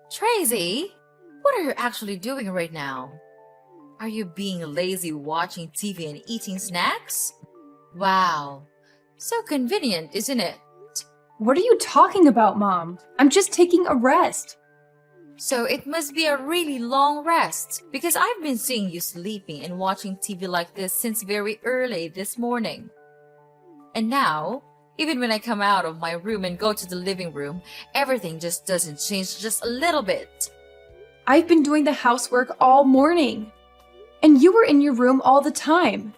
Tracy, what are you actually doing right now? Are you being lazy watching TV and eating snacks? Wow, so convenient, isn't it? What are you talking about, Mom? I'm just taking a rest. So it must be a really long rest because I've been seeing you sleeping and watching TV like this since very early this morning. And now, even when I come out of my room and go to the living room, everything just doesn't change just a little bit. I've been doing the housework all morning. And you were in your room all the time.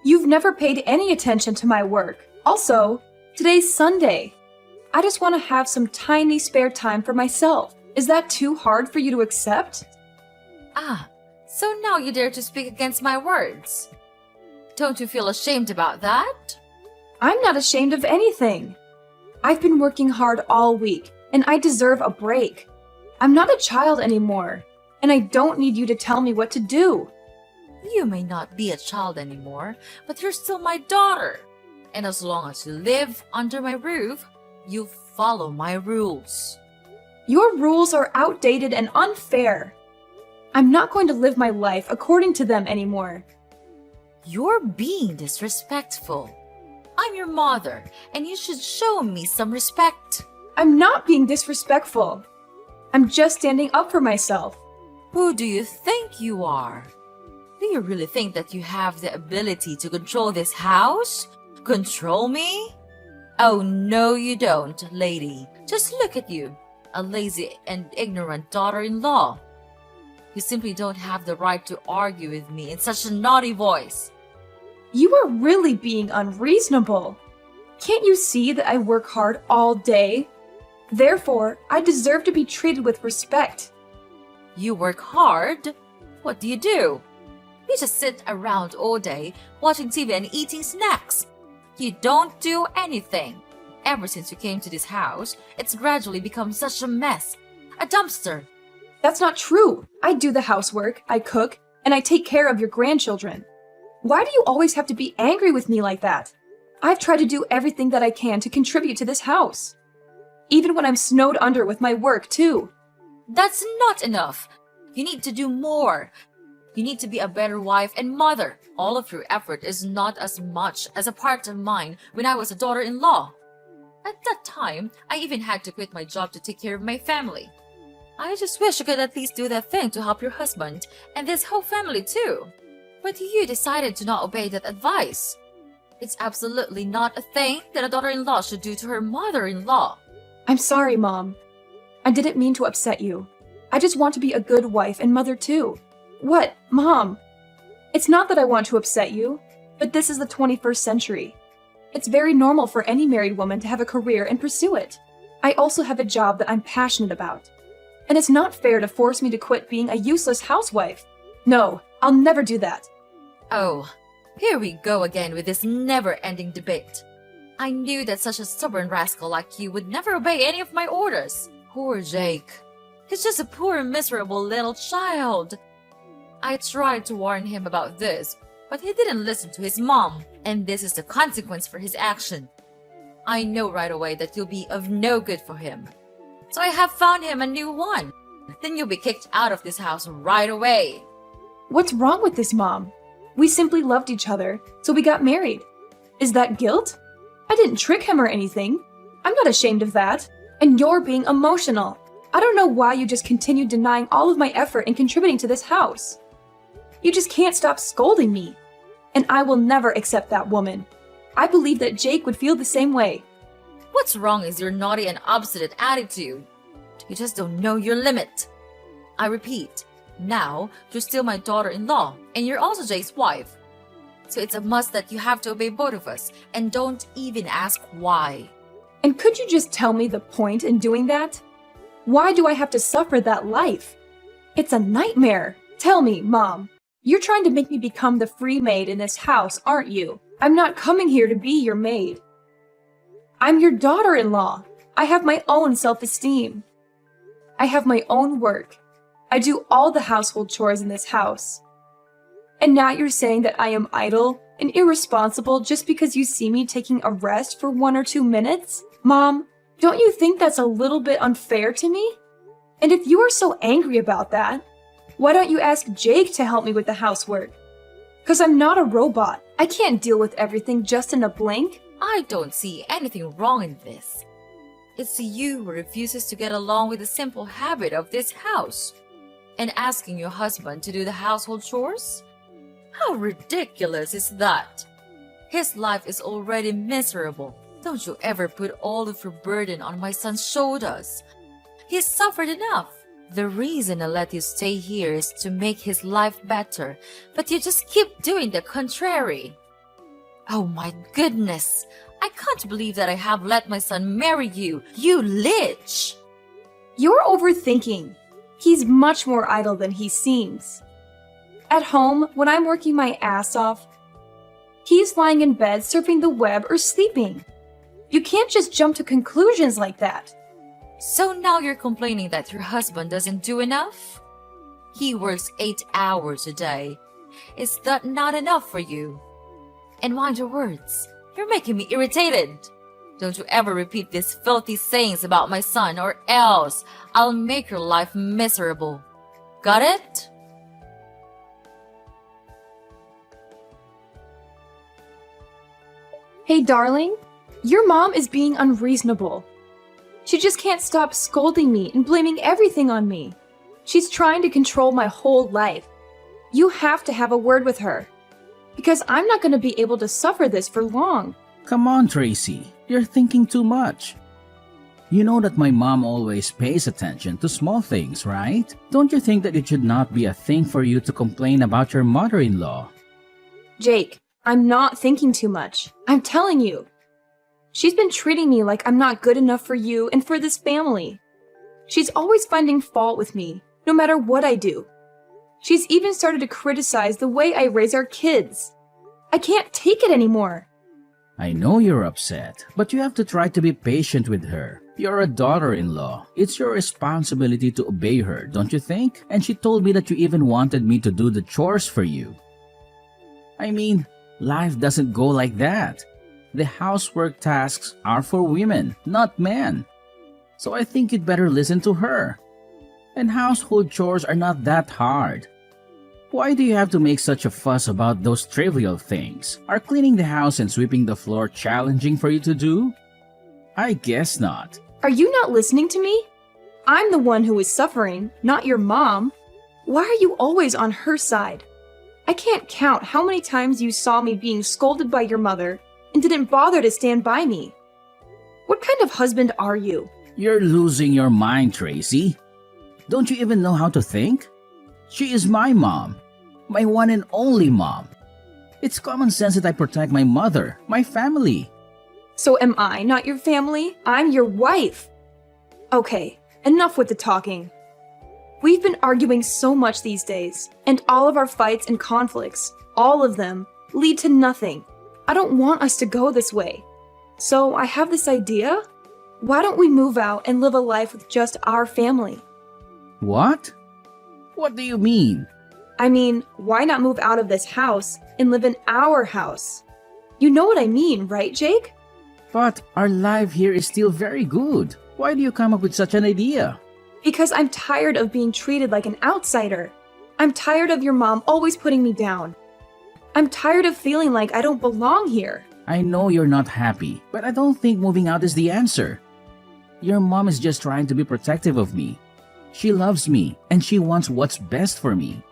You've never paid any attention to my work. Also, today's Sunday. I just want to have some tiny spare time for myself. Is that too hard for you to accept? Ah, so now you dare to speak against my words. Don't you feel ashamed about that? I'm not ashamed of anything. I've been working hard all week, and I deserve a break. I'm not a child anymore, and I don't need you to tell me what to do. You may not be a child anymore, but you're still my daughter. And as long as you live under my roof, you follow my rules. Your rules are outdated and unfair. I'm not going to live my life according to them anymore. You're being disrespectful. I'm your mother, and you should show me some respect. I'm not being disrespectful. I'm just standing up for myself. Who do you think you are? Do you really think that you have the ability to control this house? Control me? Oh, no, you don't, lady. Just look at you, a lazy and ignorant daughter-in-law. You simply don't have the right to argue with me in such a naughty voice. You are really being unreasonable. Can't you see that I work hard all day? Therefore, I deserve to be treated with respect. You work hard? What do? You just sit around all day, watching TV and eating snacks. You don't do anything. Ever since you came to this house, it's gradually become such a mess. A dumpster. That's not true. I do the housework, I cook, and I take care of your grandchildren. Why do you always have to be angry with me like that? I've tried to do everything that I can to contribute to this house. Even when I'm snowed under with my work, too. That's not enough. You need to do more. You need to be a better wife and mother. All of your effort is not as much as a part of mine when I was a daughter-in-law. At that time, I even had to quit my job to take care of my family. I just wish you could at least do that thing to help your husband and this whole family too. But you decided to not obey that advice. It's absolutely not a thing that a daughter-in-law should do to her mother-in-law. I'm sorry, Mom. I didn't mean to upset you. I just want to be a good wife and mother too. What, Mom? It's not that I want to upset you, but this is the 21st century. It's very normal for any married woman to have a career and pursue it. I also have a job that I'm passionate about. And it's not fair to force me to quit being a useless housewife. No, I'll never do that. Oh, here we go again with this never-ending debate. I knew that such a stubborn rascal like you would never obey any of my orders. Poor Jake. He's just a poor, miserable little child. I tried to warn him about this, but he didn't listen to his mom, and this is the consequence for his action. I know right away that you'll be of no good for him. So I have found him a new one. Then you'll be kicked out of this house right away. What's wrong with this, Mom? We simply loved each other, so we got married. Is that guilt? I didn't trick him or anything. I'm not ashamed of that. And you're being emotional. I don't know why you just continue denying all of my effort in contributing to this house. You just can't stop scolding me. And I will never accept that woman. I believe that Jake would feel the same way. What's wrong is your naughty and obstinate attitude. You just don't know your limit. I repeat, now you're still my daughter-in-law, and you're also Jake's wife. So it's a must that you have to obey both of us, and don't even ask why. And could you just tell me the point in doing that? Why do I have to suffer that life? It's a nightmare. Tell me, Mom. You're trying to make me become the free maid in this house, aren't you? I'm not coming here to be your maid. I'm your daughter-in-law. I have my own self-esteem. I have my own work. I do all the household chores in this house. And now you're saying that I am idle and irresponsible just because you see me taking a rest for 1 or 2 minutes? Mom, don't you think that's a little bit unfair to me? And if you are so angry about that, why don't you ask Jake to help me with the housework? Because I'm not a robot. I can't deal with everything just in a blink. I don't see anything wrong in this. It's you who refuses to get along with the simple habit of this house and asking your husband to do the household chores? How ridiculous is that? His life is already miserable. Don't you ever put all of your burden on my son's shoulders. He's suffered enough. The reason I let you stay here is to make his life better, but you just keep doing the contrary. Oh my goodness! I can't believe that I have let my son marry you, you lich! You're overthinking. He's much more idle than he seems. At home, when I'm working my ass off, he's lying in bed surfing the web or sleeping. You can't just jump to conclusions like that. So now you're complaining that your husband doesn't do enough? He works 8 hours a day. Is that not enough for you? And mind your words. You're making me irritated. Don't you ever repeat these filthy sayings about my son, or else I'll make your life miserable. Got it? Hey, darling, your mom is being unreasonable. She just can't stop scolding me and blaming everything on me. She's trying to control my whole life. You have to have a word with her, because I'm not going to be able to suffer this for long. Come on, Tracy. You're thinking too much. You know that my mom always pays attention to small things, right? Don't you think that it should not be a thing for you to complain about your mother-in-law? Jake, I'm not thinking too much. I'm telling you. She's been treating me like I'm not good enough for you and for this family. She's always finding fault with me, no matter what I do. She's even started to criticize the way I raise our kids. I can't take it anymore. I know you're upset, but you have to try to be patient with her. You're a daughter-in-law. It's your responsibility to obey her, don't you think? And she told me that you even wanted me to do the chores for you. I mean, life doesn't go like that. The housework tasks are for women, not men. So I think you'd better listen to her. And household chores are not that hard. Why do you have to make such a fuss about those trivial things? Are cleaning the house and sweeping the floor challenging for you to do? I guess not. Are you not listening to me? I'm the one who is suffering, not your mom. Why are you always on her side? I can't count how many times you saw me being scolded by your mother and didn't bother to stand by me. What kind of husband are you? You're losing your mind, Tracy. Don't you even know how to think? She is my mom. My one and only mom. It's common sense that I protect my mother, my family. So am I not your family? I'm your wife. Okay, enough with the talking. We've been arguing so much these days, and all of our fights and conflicts, all of them, lead to nothing. I don't want us to go this way. So I have this idea. Why don't we move out and live a life with just our family? What? What do you mean? I mean, why not move out of this house and live in our house? You know what I mean, right, Jake? But our life here is still very good. Why do you come up with such an idea? Because I'm tired of being treated like an outsider. I'm tired of your mom always putting me down. I'm tired of feeling like I don't belong here. I know you're not happy, but I don't think moving out is the answer. Your mom is just trying to be protective of me. She loves me, and she wants what's best for me.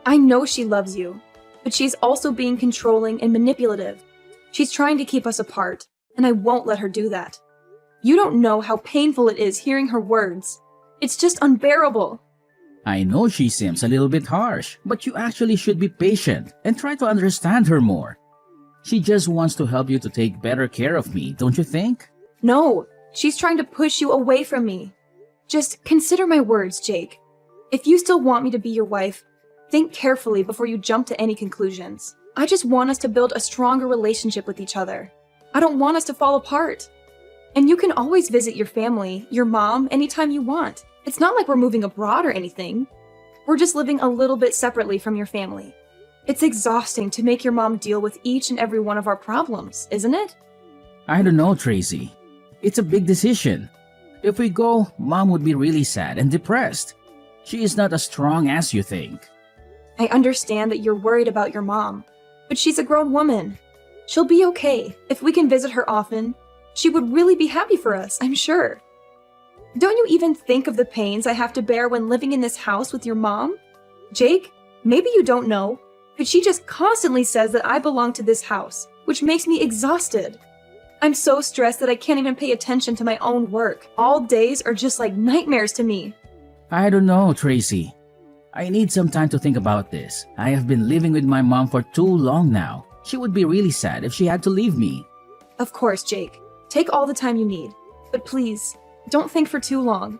I know she loves you, but she's also being controlling and manipulative. She's trying to keep us apart, and I won't let her do that. You don't know how painful it is hearing her words. It's just unbearable. I know she seems a little bit harsh, but you actually should be patient and try to understand her more. She just wants to help you to take better care of me, don't you think? No, she's trying to push you away from me. Just consider my words, Jake. If you still want me to be your wife, think carefully before you jump to any conclusions. I just want us to build a stronger relationship with each other. I don't want us to fall apart. And you can always visit your family, your mom, anytime you want. It's not like we're moving abroad or anything. We're just living a little bit separately from your family. It's exhausting to make your mom deal with each and every one of our problems, isn't it? I don't know, Tracy. It's a big decision. If we go, Mom would be really sad and depressed. She is not as strong as you think. I understand that you're worried about your mom, but she's a grown woman. She'll be okay. If we can visit her often, she would really be happy for us, I'm sure. Don't you even think of the pains I have to bear when living in this house with your mom? Jake, maybe you don't know, but she just constantly says that I belong to this house, which makes me exhausted. I'm so stressed that I can't even pay attention to my own work. All days are just like nightmares to me. I don't know, Tracy. I need some time to think about this. I have been living with my mom for too long now. She would be really sad if she had to leave me. Of course, Jake. Take all the time you need. But please, don't think for too long.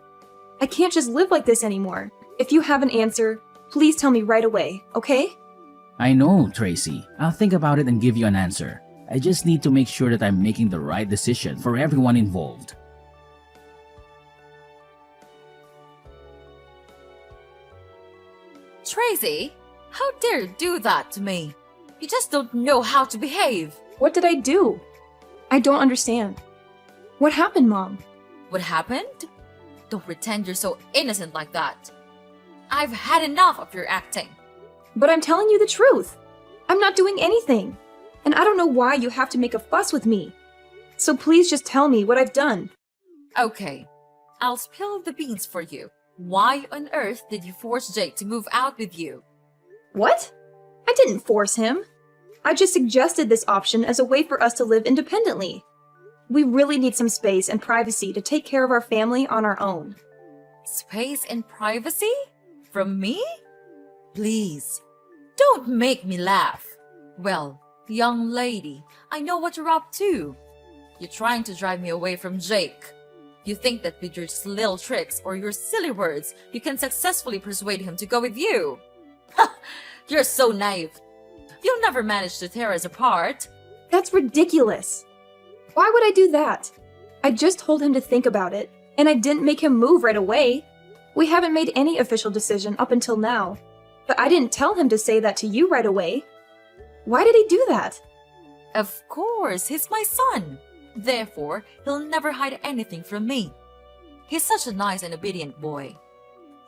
I can't just live like this anymore. If you have an answer, please tell me right away, okay? I know, Tracy. I'll think about it and give you an answer. I just need to make sure that I'm making the right decision for everyone involved. Tracy, how dare you do that to me? You just don't know how to behave. What did I do? I don't understand. What happened, Mom? What happened? Don't pretend you're so innocent like that. I've had enough of your acting. But I'm telling you the truth. I'm not doing anything. And I don't know why you have to make a fuss with me. So please just tell me what I've done. Okay, I'll spill the beans for you. Why on earth did you force Jake to move out with you? What? I didn't force him. I just suggested this option as a way for us to live independently. We really need some space and privacy to take care of our family on our own. Space and privacy? From me? Please, don't make me laugh. Well, young lady, I know what you're up to. You're trying to drive me away from Jake. You think that with your little tricks or your silly words, you can successfully persuade him to go with you. Ha! You're so naive. You'll never manage to tear us apart. That's ridiculous. Why would I do that? I just told him to think about it, and I didn't make him move right away. We haven't made any official decision up until now, but I didn't tell him to say that to you right away. Why did he do that? Of course, he's my son. Therefore, he'll never hide anything from me. He's such a nice and obedient boy.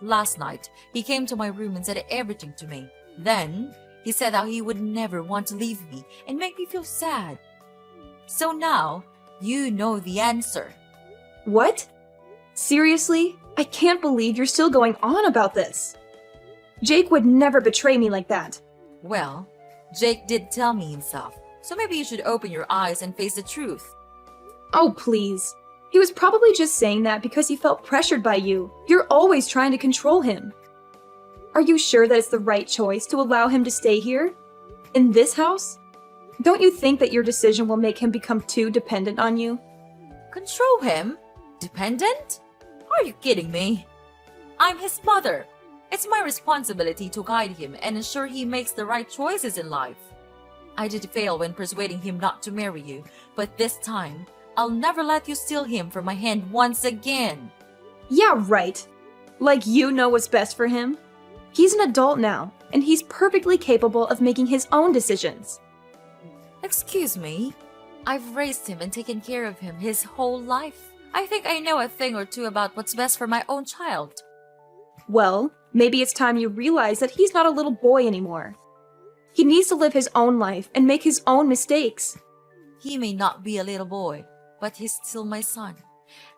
Last night, he came to my room and said everything to me. Then, he said how he would never want to leave me and make me feel sad. So now, you know the answer. What? Seriously? I can't believe you're still going on about this. Jake would never betray me like that. Well, Jake did tell me himself, so maybe you should open your eyes and face the truth. Oh, please. He was probably just saying that because he felt pressured by you. You're always trying to control him. Are you sure that it's the right choice to allow him to stay here? In this house? Don't you think that your decision will make him become too dependent on you? Control him? Dependent? Are you kidding me? I'm his mother. It's my responsibility to guide him and ensure he makes the right choices in life. I did fail when persuading him not to marry you, but this time, I'll never let you steal him from my hand once again. Yeah, right. Like you know what's best for him? He's an adult now, and he's perfectly capable of making his own decisions. Excuse me? I've raised him and taken care of him his whole life. I think I know a thing or two about what's best for my own child. Well, maybe it's time you realize that he's not a little boy anymore. He needs to live his own life and make his own mistakes. He may not be a little boy, but he's still my son.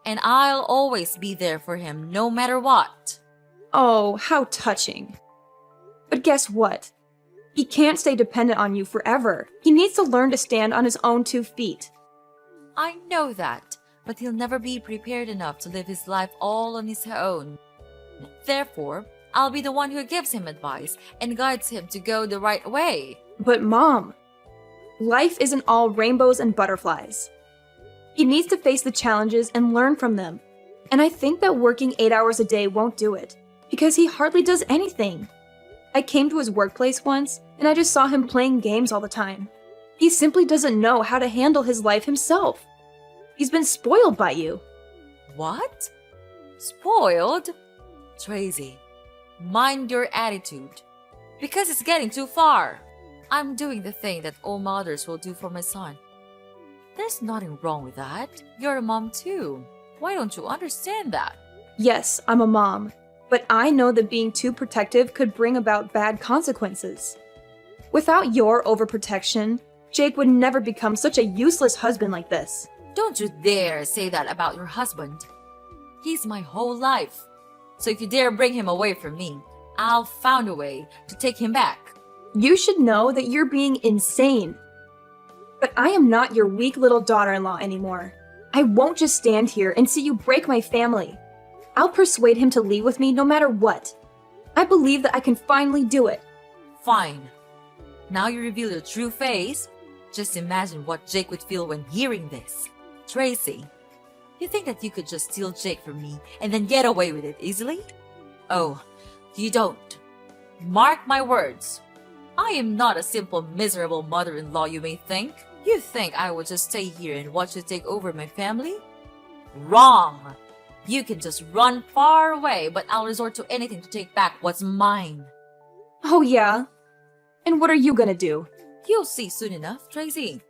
And I'll always be there for him, no matter what. Oh, how touching. But guess what? He can't stay dependent on you forever. He needs to learn to stand on his own 2 feet. I know that, but he'll never be prepared enough to live his life all on his own. Therefore, I'll be the one who gives him advice and guides him to go the right way. But Mom, life isn't all rainbows and butterflies. He needs to face the challenges and learn from them. And I think that working 8 hours a day won't do it, because he hardly does anything. I came to his workplace once, and I just saw him playing games all the time. He simply doesn't know how to handle his life himself. He's been spoiled by you. What? Spoiled? Tracy, mind your attitude. Because it's getting too far. I'm doing the thing that all mothers will do for my son. There's nothing wrong with that. You're a mom too. Why don't you understand that? Yes, I'm a mom, but I know that being too protective could bring about bad consequences. Without your overprotection, Jake would never become such a useless husband like this. Don't you dare say that about your husband. He's my whole life. So if you dare bring him away from me, I'll find a way to take him back. You should know that you're being insane. But I am not your weak little daughter-in-law anymore. I won't just stand here and see you break my family. I'll persuade him to leave with me no matter what. I believe that I can finally do it. Fine. Now you reveal your true face. Just imagine what Jake would feel when hearing this. Tracy, you think that you could just steal Jake from me and then get away with it easily? Oh, you don't. Mark my words. I am not a simple, miserable mother-in-law you may think. You think I would just stay here and watch you take over my family? Wrong! You can just run far away, but I'll resort to anything to take back what's mine. Oh yeah? And what are you gonna do? You'll see soon enough, Tracy.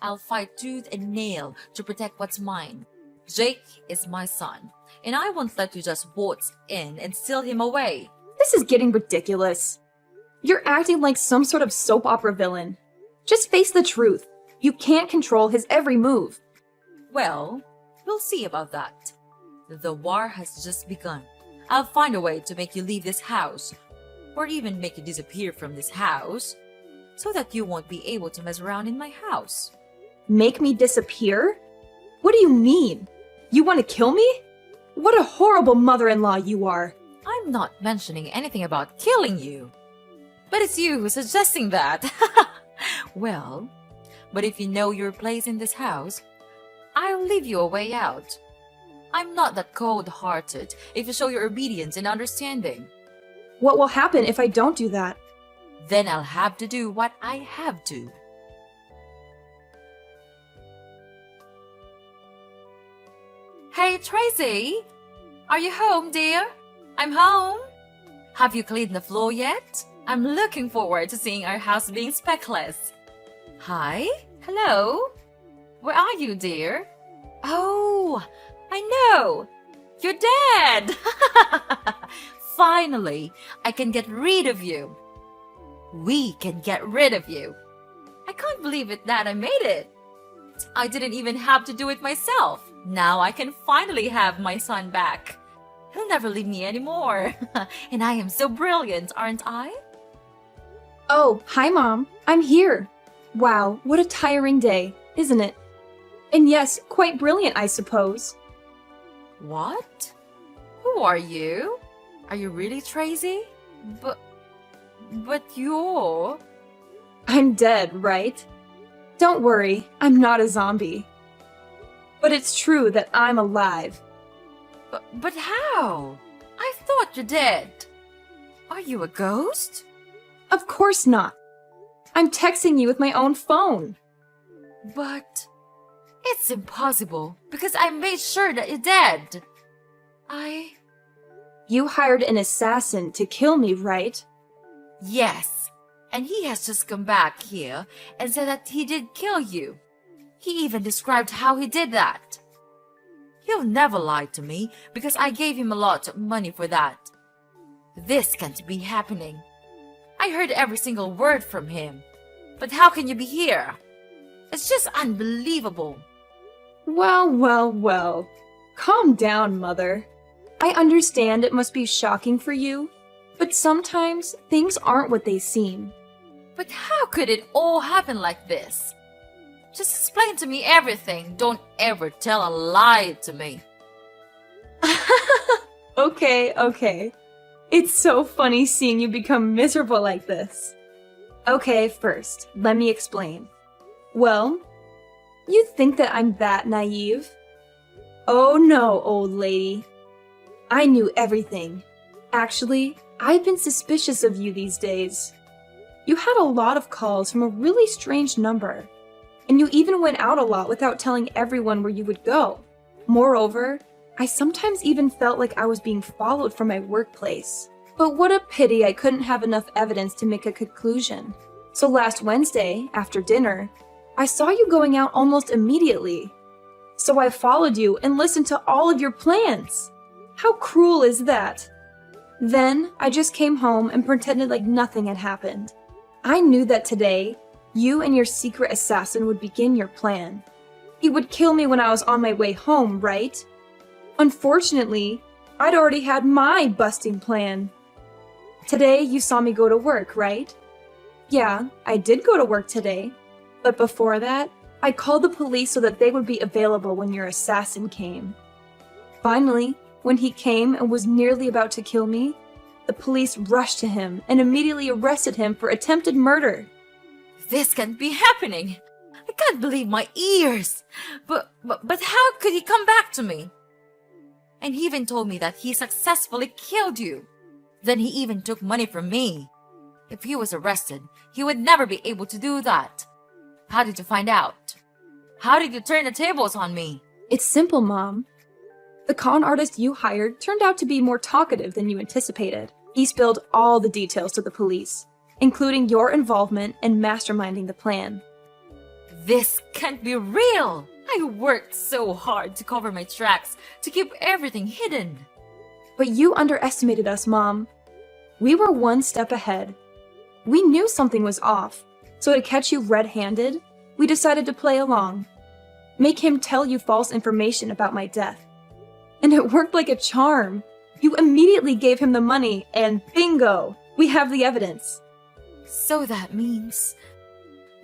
I'll fight tooth and nail to protect what's mine. Jake is my son, and I won't let you just waltz in and steal him away. This is getting ridiculous. You're acting like some sort of soap opera villain. Just face the truth. You can't control his every move. Well, we'll see about that. The war has just begun. I'll find a way to make you leave this house, or even make you disappear from this house, so that you won't be able to mess around in my house. Make me disappear? What do you mean? You want to kill me? What a horrible mother-in-law you are. I'm not mentioning anything about killing you. But it's you who's suggesting that. Well, but if you know your place in this house, I'll leave you a way out. I'm not that cold-hearted if you show your obedience and understanding. What will happen if I don't do that? Then I'll have to do what I have to. Hey, Tracy! Are you home, dear? I'm home. Have you cleaned the floor yet? I'm looking forward to seeing our house being speckless. Hi? Hello? Where are you, dear? Oh, I know! You're dead! Finally, I can get rid of you. We can get rid of you. I can't believe it that I made it. I didn't even have to do it myself. Now I can finally have my son back. He'll never leave me anymore. And I am so brilliant, aren't I? Oh, hi Mom. I'm here. Wow, what a tiring day, isn't it? And yes, quite brilliant, I suppose. What? Who are you? Are you really Tracy? But you're... I'm dead, right? Don't worry, I'm not a zombie. But it's true that I'm alive. But how? I thought you're dead. Are you a ghost? Of course not. I'm texting you with my own phone. But it's impossible because I made sure that you're dead. You hired an assassin to kill me, right? Yes, and he has just come back here and said that he did kill you. He even described how he did that. He'll never lie to me because I gave him a lot of money for that. This can't be happening. I heard every single word from him. But how can you be here? It's just unbelievable. Well. Calm down, Mother. I understand it must be shocking for you, but sometimes things aren't what they seem. But how could it all happen like this? Just explain to me everything. Don't ever tell a lie to me. Okay. It's so funny seeing you become miserable like this. Okay, first, let me explain. Well, you think that I'm that naive? Oh no, old lady. I knew everything. Actually, I've been suspicious of you these days. You had a lot of calls from a really strange number, and you even went out a lot without telling everyone where you would go. Moreover, I sometimes even felt like I was being followed from my workplace. But what a pity I couldn't have enough evidence to make a conclusion. So last Wednesday, after dinner, I saw you going out almost immediately. So I followed you and listened to all of your plans. How cruel is that? Then I just came home and pretended like nothing had happened. I knew that today, you and your secret assassin would begin your plan. He would kill me when I was on my way home, right? Unfortunately, I'd already had my busting plan. Today, you saw me go to work, right? Yeah, I did go to work today. But before that, I called the police so that they would be available when your assassin came. Finally, when he came and was nearly about to kill me, the police rushed to him and immediately arrested him for attempted murder. This can't be happening. I can't believe my ears. But how could he come back to me? And he even told me that he successfully killed you. Then he even took money from me. If he was arrested, he would never be able to do that. How did you find out? How did you turn the tables on me? It's simple, Mom. The con artist you hired turned out to be more talkative than you anticipated. He spilled all the details to the police, including your involvement in masterminding the plan. This can't be real! I worked so hard to cover my tracks, to keep everything hidden. But you underestimated us, Mom. We were one step ahead. We knew something was off, so to catch you red-handed, we decided to play along. Make him tell you false information about my death. And it worked like a charm. You immediately gave him the money, and bingo! We have the evidence. So that means...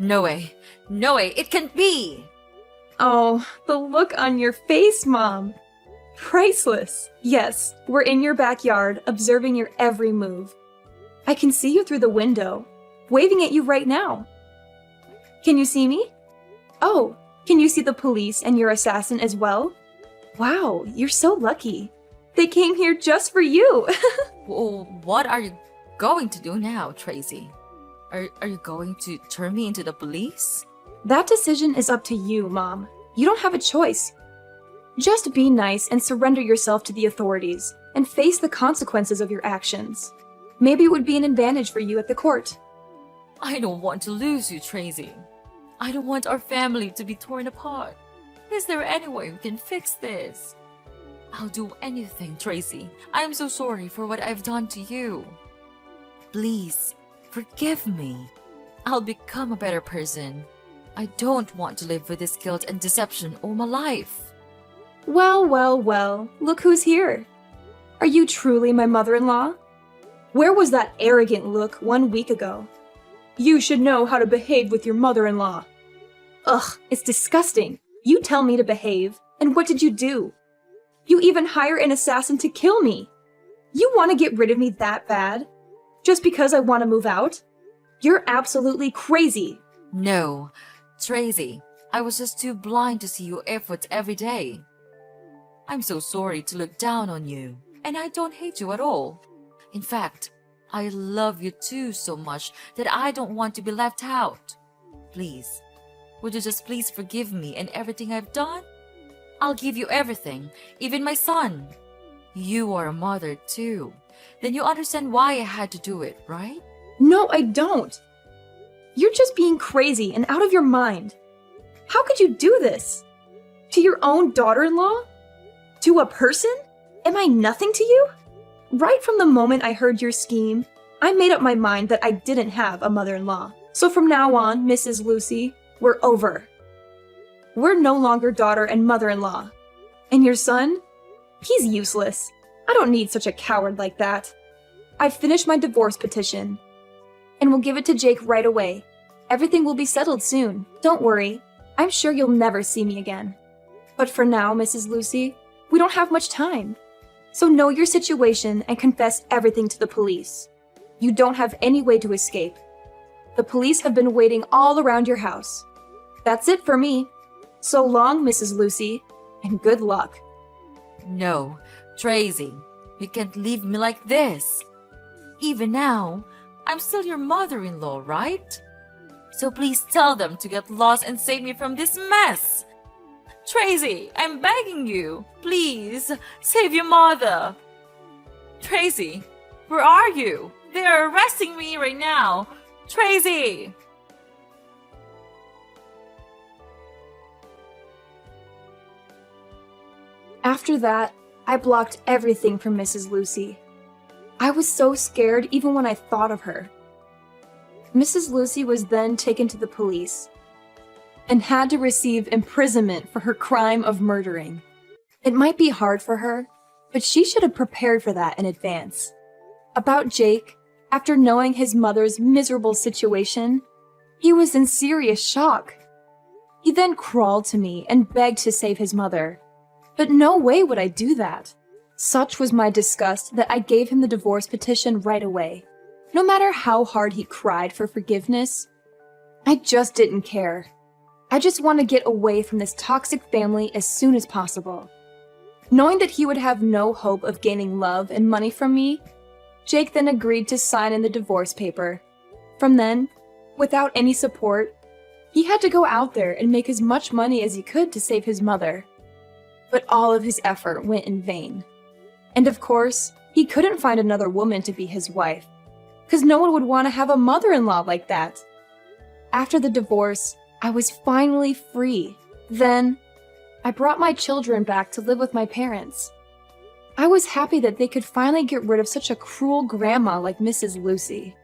No way, it can't be! Oh, the look on your face, Mom. Priceless. Yes, we're in your backyard, observing your every move. I can see you through the window, waving at you right now. Can you see me? Oh, can you see the police and your assassin as well? Wow, you're so lucky. They came here just for you. Well, what are you going to do now, Tracy? Are you going to turn me into the police? That decision is up to you, Mom. You don't have a choice. Just be nice and surrender yourself to the authorities and face the consequences of your actions. Maybe it would be an advantage for you at the court. I don't want to lose you, Tracy. I don't want our family to be torn apart. Is there any way we can fix this? I'll do anything, Tracy. I am so sorry for what I've done to you. Please, forgive me. I'll become a better person. I don't want to live with this guilt and deception all my life. Well, look who's here. Are you truly my mother-in-law? Where was that arrogant look 1 week ago? You should know how to behave with your mother-in-law. Ugh, it's disgusting. You tell me to behave, and what did you do? You even hire an assassin to kill me. You want to get rid of me that bad? Just because I want to move out? You're absolutely crazy. No, Tracy, I was just too blind to see your efforts every day. I'm so sorry to look down on you, and I don't hate you at all. In fact, I love you too so much that I don't want to be left out. Please, would you just please forgive me and everything I've done? I'll give you everything, even my son. You are a mother too. Then you understand why I had to do it, right? No, I don't. You're just being crazy and out of your mind. How could you do this? To your own daughter-in-law? To a person? Am I nothing to you? Right from the moment I heard your scheme, I made up my mind that I didn't have a mother-in-law. So from now on, Mrs. Lucy, we're over. We're no longer daughter and mother-in-law. And your son? He's useless. I don't need such a coward like that. I've finished my divorce petition. And we'll give it to Jake right away. Everything will be settled soon. Don't worry. I'm sure you'll never see me again. But for now, Mrs. Lucy, we don't have much time. So know your situation and confess everything to the police. You don't have any way to escape. The police have been waiting all around your house. That's it for me. So long, Mrs. Lucy, and good luck. No, Tracy, you can't leave me like this. Even now, I'm still your mother-in-law, right? So please tell them to get lost and save me from this mess. Tracy, I'm begging you. Please, save your mother. Tracy, where are you? They are arresting me right now. Tracy! After that, I blocked everything from Mrs. Lucy. I was so scared even when I thought of her. Mrs. Lucy was then taken to the police and had to receive imprisonment for her crime of murdering. It might be hard for her, but she should have prepared for that in advance. About Jake, after knowing his mother's miserable situation, he was in serious shock. He then crawled to me and begged to save his mother. But no way would I do that. Such was my disgust that I gave him the divorce petition right away. No matter how hard he cried for forgiveness, I just didn't care. I just want to get away from this toxic family as soon as possible. Knowing that he would have no hope of gaining love and money from me, Jake then agreed to sign in the divorce paper. From then, without any support, he had to go out there and make as much money as he could to save his mother. But all of his effort went in vain. And of course, he couldn't find another woman to be his wife, because no one would want to have a mother-in-law like that. After the divorce, I was finally free. Then, I brought my children back to live with my parents. I was happy that they could finally get rid of such a cruel grandma like Mrs. Lucy.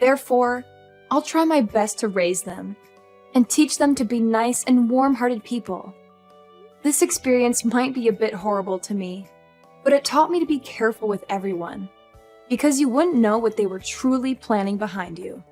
Therefore, I'll try my best to raise them and teach them to be nice and warm-hearted people. This experience might be a bit horrible to me, but it taught me to be careful with everyone, because you wouldn't know what they were truly planning behind you.